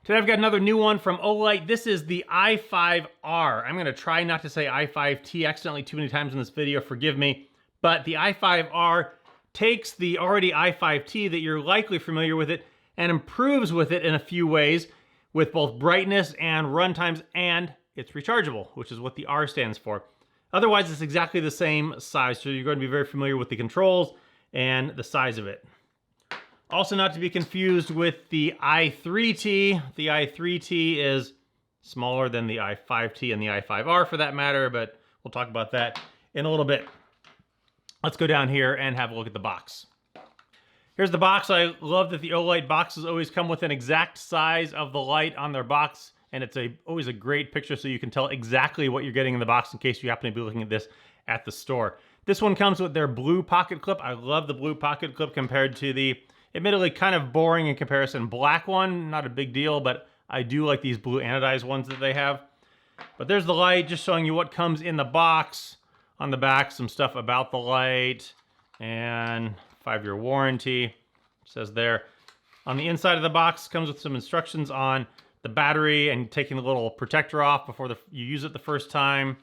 Today I've got another new one from Olight. This is the i5R. I'm going to try not to say i5T accidentally too many times in this video, forgive me. But the i5R takes the already i5T that you're likely familiar with it and improves with it in a few ways with both brightness and run times, and it's rechargeable, which is what the R stands for. Otherwise, it's exactly the same size, so you're going to be very familiar with the controls and the size of it. Also not to be confused with the i3T. The i3T is smaller than the i5T and the i5R for that matter, but we'll talk about that in a little bit. Let's go down here and have a look at the box. Here's the box. I love that the Olight boxes always come with an exact size of the light on their box, and it's always a great picture so you can tell exactly what you're getting in the box in case you happen to be looking at this at the store. This one comes with their blue pocket clip. I love the blue pocket clip compared to the admittedly kind of boring in comparison black one. Not a big deal, but I do like these blue anodized ones that they have. But there's the light, just showing you what comes in the box. On the back, some stuff about the light and 5-year warranty, it says there. On the inside of the box comes with some instructions on the battery and taking the little protector off before you use it the first time.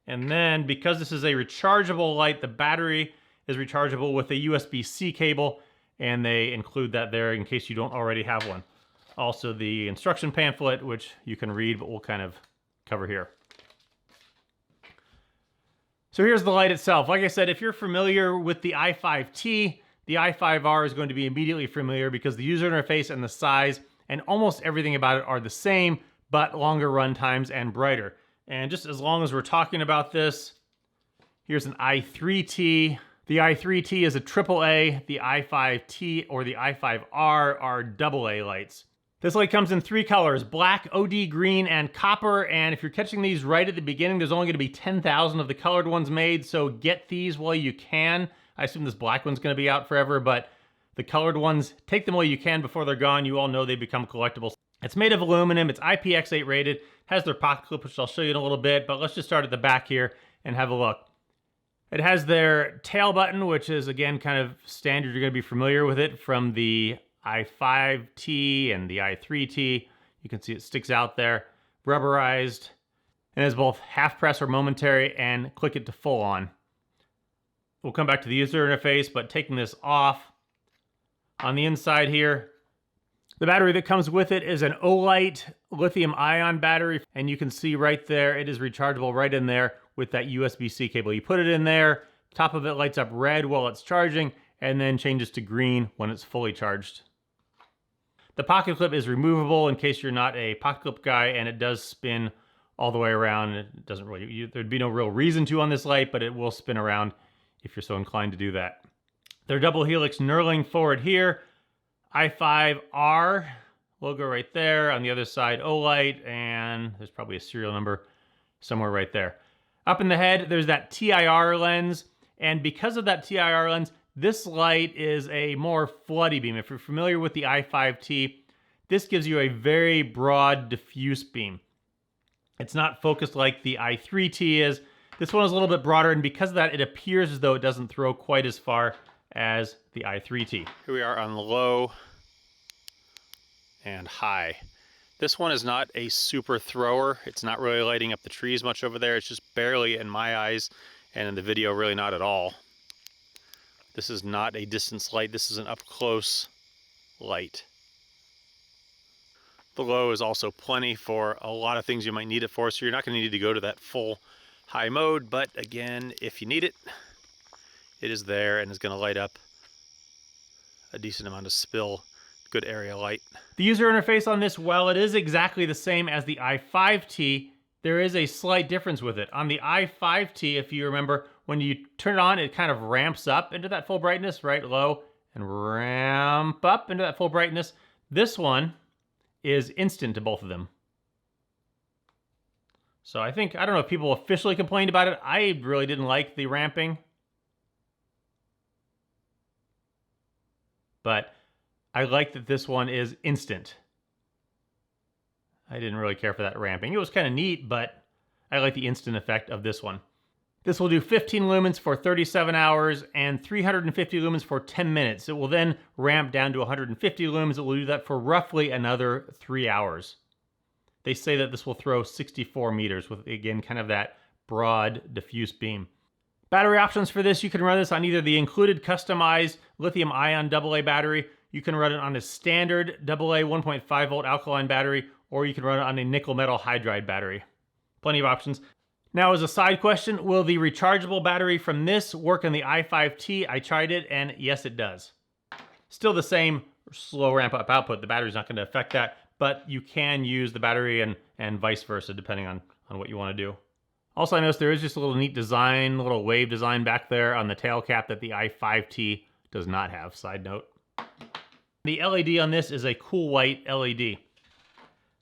And then because this is a rechargeable light, the battery is rechargeable with a USB-C cable, and they include that there in case you don't already have one. Also the instruction pamphlet, which you can read, but we'll kind of cover here. So here's the light itself. Like I said, if you're familiar with the i5T, the i5R is going to be immediately familiar because the user interface and the size and almost everything about it are the same, but longer run times and brighter. And just as long as we're talking about this, here's an i3T. The i3T is a AAA, the i5T or the i5R are AA lights. This light comes in 3 colors, black, OD green, and copper, and if you're catching these right at the beginning, there's only going to be 10,000 of the colored ones made, so get these while you can. I assume this black one's going to be out forever, but the colored ones, take them while you can before they're gone. You all know they become collectibles. It's made of aluminum, it's IPX8 rated, has their pocket clip, which I'll show you in a little bit, but let's just start at the back here and have a look. It has their tail button, which is, again, kind of standard. You're going to be familiar with it from the i5T and the i3T. You can see it sticks out there, rubberized, and has both half press or momentary and click it to full on. We'll come back to the user interface, but taking this off, on the inside here, the battery that comes with it is an Olight lithium-ion battery, and you can see right there, it is rechargeable right in there with that USB-C cable. You put it in there, top of it lights up red while it's charging, and then changes to green when it's fully charged. The pocket clip is removable in case you're not a pocket clip guy, and it does spin all the way around. It doesn't really, there'd be no real reason to on this light, but it will spin around if you're so inclined to do that. Their double helix knurling forward here, i5R logo right there. On the other side, Olight, and there's probably a serial number somewhere right there. Up in the head, there's that TIR lens, and because of that TIR lens, this light is a more floody beam. If you're familiar with the i5T, this gives you a very broad, diffuse beam. It's not focused like the i3T is. This one is a little bit broader, and because of that, it appears as though it doesn't throw quite as far as the i3T. Here we are on the low and high. This one is not a super thrower. It's not really lighting up the trees much over there. It's just barely in my eyes, and in the video, really not at all. This is not a distance light. This is an up-close light. The low is also plenty for a lot of things you might need it for, so you're not going to need to go to that full high mode, but again, if you need it, it is there and is going to light up a decent amount of spill. Good area light. The user interface on this, while it is exactly the same as the i5T, there is a slight difference with it. On the i5T, if you remember, when you turn it on, it kind of ramps up into that full brightness, right? Low, and ramp up into that full brightness. This one is instant to both of them. So I don't know if people officially complained about it. I really didn't like the ramping. But I like that this one is instant. I didn't really care for that ramping. It was kind of neat, but I like the instant effect of this one. This will do 15 lumens for 37 hours and 350 lumens for 10 minutes. It will then ramp down to 150 lumens. It will do that for roughly another 3 hours. They say that this will throw 64 meters with, again, kind of that broad diffuse beam. Battery options for this, you can run this on either the included customized lithium-ion AA battery, you can run it on a standard AA 1.5 volt alkaline battery, or you can run it on a nickel metal hydride battery. Plenty of options. Now, as a side question, will the rechargeable battery from this work on the i5T? I tried it, and yes, it does. Still the same slow ramp up output. The battery's not going to affect that, but you can use the battery and vice versa, depending on what you want to do. Also, I noticed there is just a little neat design, a little wave design back there on the tail cap that the i5T does not have, side note. The LED on this is a cool white LED.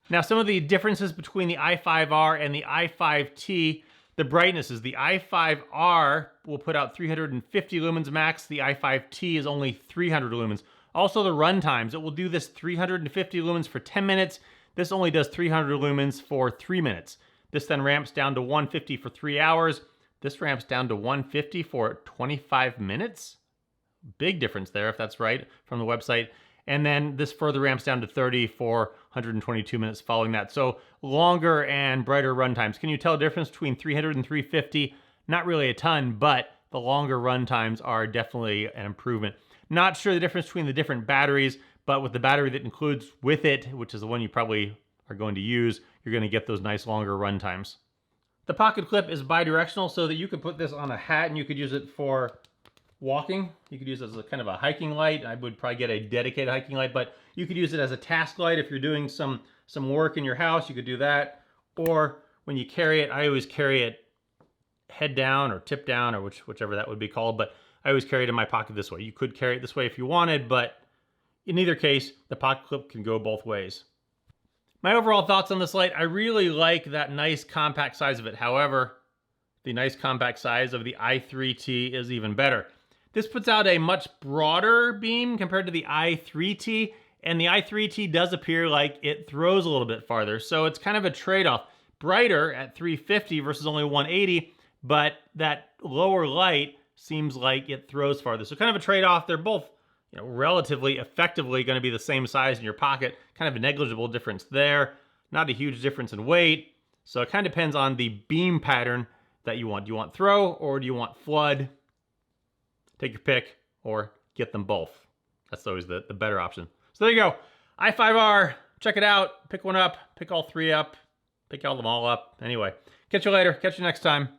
Now, some of the differences between the i5R and the i5T, the brightnesses. The i5R will put out 350 lumens max. The i5T is only 300 lumens. Also, the run times. It will do this 350 lumens for 10 minutes. This only does 300 lumens for 3 minutes. This then ramps down to 150 for 3 hours. This ramps down to 150 for 25 minutes. Big difference there, if that's right, from the website. And then this further ramps down to 30 for 122 minutes following that. So longer and brighter run times. Can you tell the difference between 300 and 350? Not really a ton, but the longer run times are definitely an improvement. Not sure the difference between the different batteries, but with the battery that includes with it, which is the one you probably are going to use, you're going to get those nice longer run times. The pocket clip is bidirectional so that you could put this on a hat and you could use it for walking. You could use it as a kind of a hiking light. I would probably get a dedicated hiking light, but you could use it as a task light if you're doing some work in your house. You could do that. Or when you carry it, I always carry it head down or tip down or whichever that would be called, but I always carry it in my pocket this way. You could carry it this way if you wanted, but in either case, the pocket clip can go both ways. My overall thoughts on this light, I really like that nice compact size of it. However, the nice compact size of the i3T is even better. This puts out a much broader beam compared to the i3T, and the i3T does appear like it throws a little bit farther, so it's kind of a trade-off. Brighter at 350 versus only 180, but that lower light seems like it throws farther. So kind of a trade-off. They're both, relatively effectively going to be the same size in your pocket. Kind of a negligible difference there. Not a huge difference in weight. So it kind of depends on the beam pattern that you want. Do you want throw or do you want flood? Take your pick or get them both. That's always the better option. So there you go. i5R, check it out. Pick one up, pick all three up, pick all them all up. Anyway, catch you later. Catch you next time.